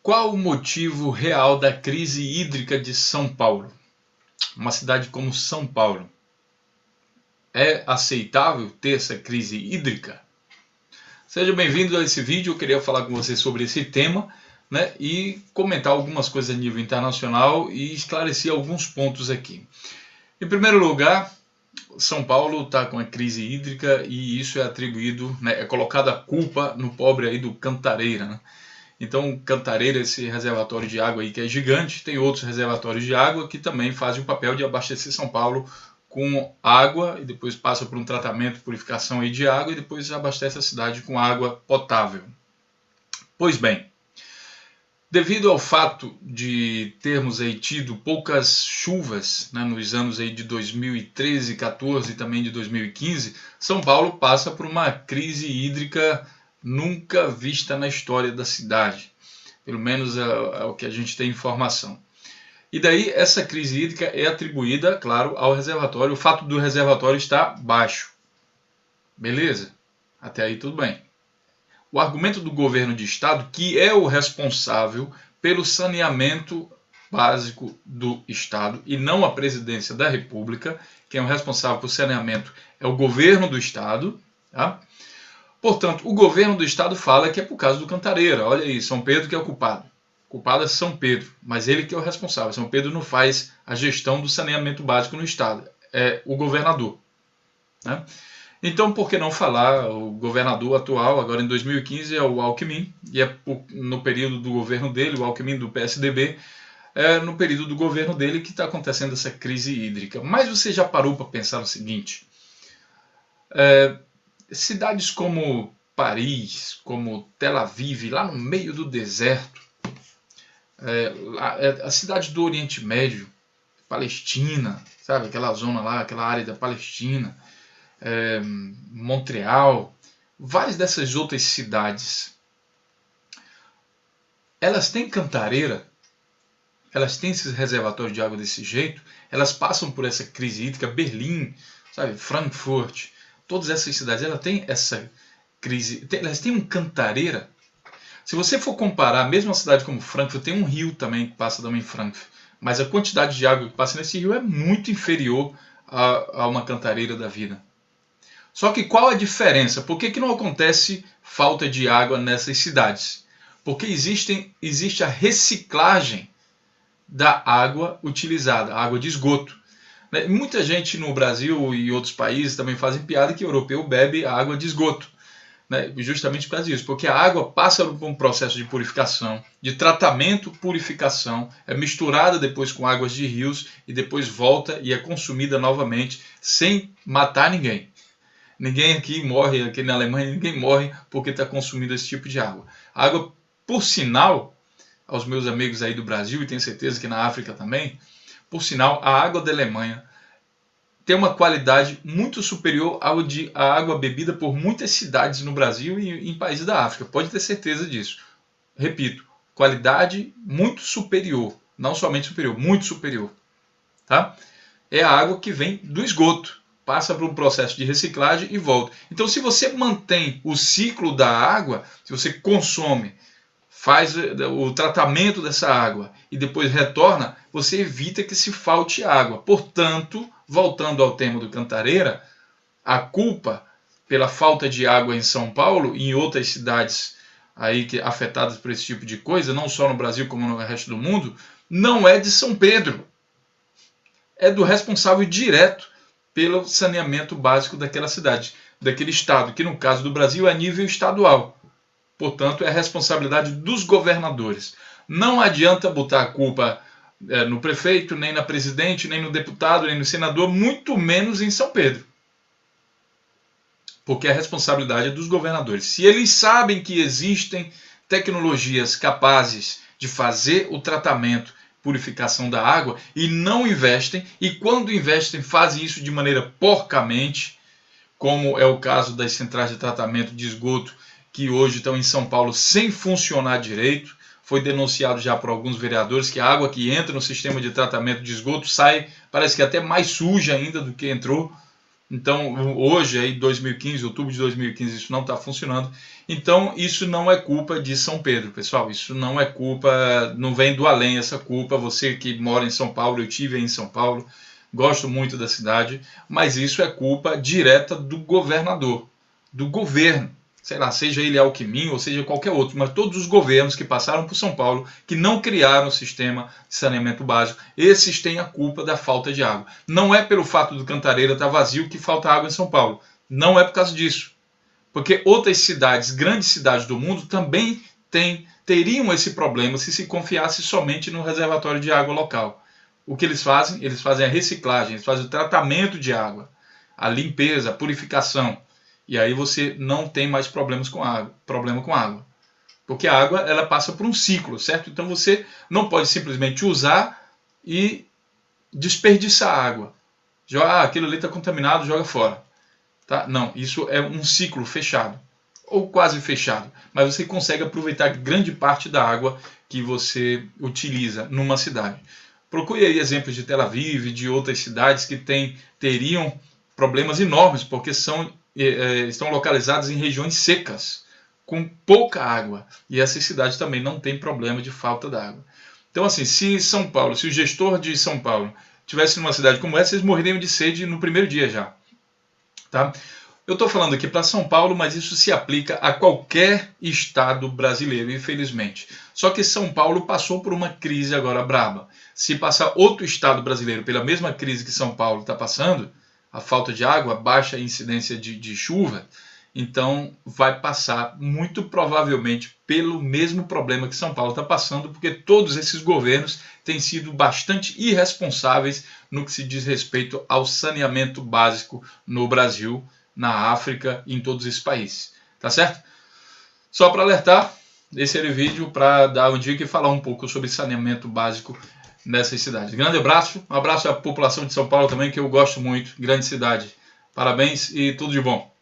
Qual o motivo real da crise hídrica de São Paulo? Uma cidade como São Paulo. É aceitável ter essa crise hídrica? Seja bem-vindo a esse vídeo. Eu queria falar com você sobre esse tema, e comentar algumas coisas a nível internacional e esclarecer alguns pontos aqui. Em primeiro lugar, São Paulo está com a crise hídrica e isso é atribuído, é colocada a culpa no pobre aí do Cantareira, Então, Cantareira, esse reservatório de água aí que é gigante, tem outros reservatórios de água que também fazem o papel de abastecer São Paulo com água e depois passa por um tratamento, purificação aí de água e depois abastece a cidade com água potável. Pois bem, devido ao fato de termos aí tido poucas chuvas nos anos aí de 2013, 14 e também de 2015, São Paulo passa por uma crise hídrica nunca vista na história da cidade. Pelo menos é o que a gente tem informação. E daí essa crise hídrica é atribuída, claro, ao reservatório, o fato do reservatório estar baixo. Beleza? Até aí tudo bem. O argumento do governo de estado, que é o responsável pelo saneamento básico do estado e não a presidência da república, quem é o responsável por saneamento é o governo do estado, tá? Portanto, o governo do estado fala que é por causa do Cantareira. Olha aí, São Pedro que é o culpado. O culpado é São Pedro, mas ele que é o responsável. São Pedro não faz a gestão do saneamento básico no estado, é o governador. Então, por que não falar, o governador atual, agora em 2015, é o Alckmin, e é no período do governo dele, o Alckmin do PSDB, é no período do governo dele que está acontecendo essa crise hídrica. Mas você já parou para pensar no seguinte? Cidades como Paris, como Tel Aviv, lá no meio do deserto, a cidade do Oriente Médio, Palestina, sabe, aquela zona lá, aquela área da Palestina, Montreal, várias dessas outras cidades, elas têm cantareira, elas têm esses reservatórios de água desse jeito, elas passam por essa crise hídrica, Berlim, sabe, Frankfurt, todas essas cidades, elas têm essa crise, elas têm um cantareira. Se você for comparar, mesmo uma cidade como Frankfurt, tem um rio também que passa também em Frankfurt, mas a quantidade de água que passa nesse rio é muito inferior a uma cantareira da vida. Só que qual a diferença? Por que não acontece falta de água nessas cidades? Porque existe a reciclagem da água utilizada, a água de esgoto. Muita gente no Brasil e outros países também fazem piada que o europeu bebe a água de esgoto. Justamente por causa disso, porque a água passa por um processo de purificação, de tratamento, purificação, é misturada depois com águas de rios e depois volta e é consumida novamente sem matar ninguém. Ninguém aqui morre, aqui na Alemanha, ninguém morre porque está consumindo esse tipo de água. A água, por sinal, aos meus amigos aí do Brasil, e tenho certeza que na África também, por sinal, a água da Alemanha tem uma qualidade muito superior à água bebida por muitas cidades no Brasil e em países da África. Pode ter certeza disso. Repito, qualidade muito superior. Não somente superior, muito superior. Tá? É a água que vem do esgoto. Passa por um processo de reciclagem e volta. Então, se você mantém o ciclo da água, se você consome, faz o tratamento dessa água e depois retorna, você evita que se falte água. Portanto, voltando ao tema do Cantareira, a culpa pela falta de água em São Paulo e em outras cidades aí afetadas por esse tipo de coisa, não só no Brasil como no resto do mundo, não é de São Pedro. É do responsável direto pelo saneamento básico daquela cidade, daquele estado, que no caso do Brasil é nível estadual. Portanto, é a responsabilidade dos governadores. Não adianta botar a culpa no prefeito, nem na presidente, nem no deputado, nem no senador, muito menos em São Pedro. Porque a responsabilidade é dos governadores. Se eles sabem que existem tecnologias capazes de fazer o tratamento, purificação da água, e não investem, e quando investem fazem isso de maneira porcamente, como é o caso das centrais de tratamento de esgoto, que hoje estão em São Paulo sem funcionar direito. Foi denunciado já por alguns vereadores que a água que entra no sistema de tratamento de esgoto sai, parece que até mais suja ainda do que entrou. Então, hoje, aí, 2015, outubro de 2015, isso não está funcionando. Então, isso não é culpa de São Pedro, pessoal. Isso não é culpa, não vem do além essa culpa. Você que mora em São Paulo, eu tive aí em São Paulo, gosto muito da cidade, mas isso é culpa direta do governador, do governo. Sei lá, seja ele Alckmin ou seja qualquer outro, mas todos os governos que passaram por São Paulo, que não criaram o sistema de saneamento básico, esses têm a culpa da falta de água. Não é pelo fato do Cantareira estar vazio que falta água em São Paulo. Não é por causa disso. Porque outras cidades, grandes cidades do mundo, também teriam esse problema se confiasse somente no reservatório de água local. O que eles fazem? Eles fazem a reciclagem, eles fazem o tratamento de água, a limpeza, a purificação. E aí você não tem mais problema com água. Porque a água ela passa por um ciclo, certo? Então você não pode simplesmente usar e desperdiçar água. Aquilo ali está contaminado, joga fora. Tá? Não, isso é um ciclo fechado, ou quase fechado. Mas você consegue aproveitar grande parte da água que você utiliza numa cidade. Procure aí exemplos de Tel Aviv e de outras cidades que teriam problemas enormes, porque estão localizadas em regiões secas, com pouca água. E essas cidades também não têm problema de falta d'água. Então, assim, se o gestor de São Paulo tivesse numa cidade como essa, eles morreriam de sede no primeiro dia já. Tá? Eu estou falando aqui para São Paulo, mas isso se aplica a qualquer estado brasileiro, infelizmente. Só que São Paulo passou por uma crise agora braba. Se passar outro estado brasileiro pela mesma crise que São Paulo está passando, a falta de água, baixa incidência de chuva, então vai passar muito provavelmente pelo mesmo problema que São Paulo está passando, porque todos esses governos têm sido bastante irresponsáveis no que se diz respeito ao saneamento básico no Brasil, na África e em todos esses países. Tá certo? Só para alertar, esse era o vídeo para dar uma dica e falar um pouco sobre saneamento básico nessas cidades. Grande abraço, um abraço à população de São Paulo também, que eu gosto muito, grande cidade. Parabéns e tudo de bom.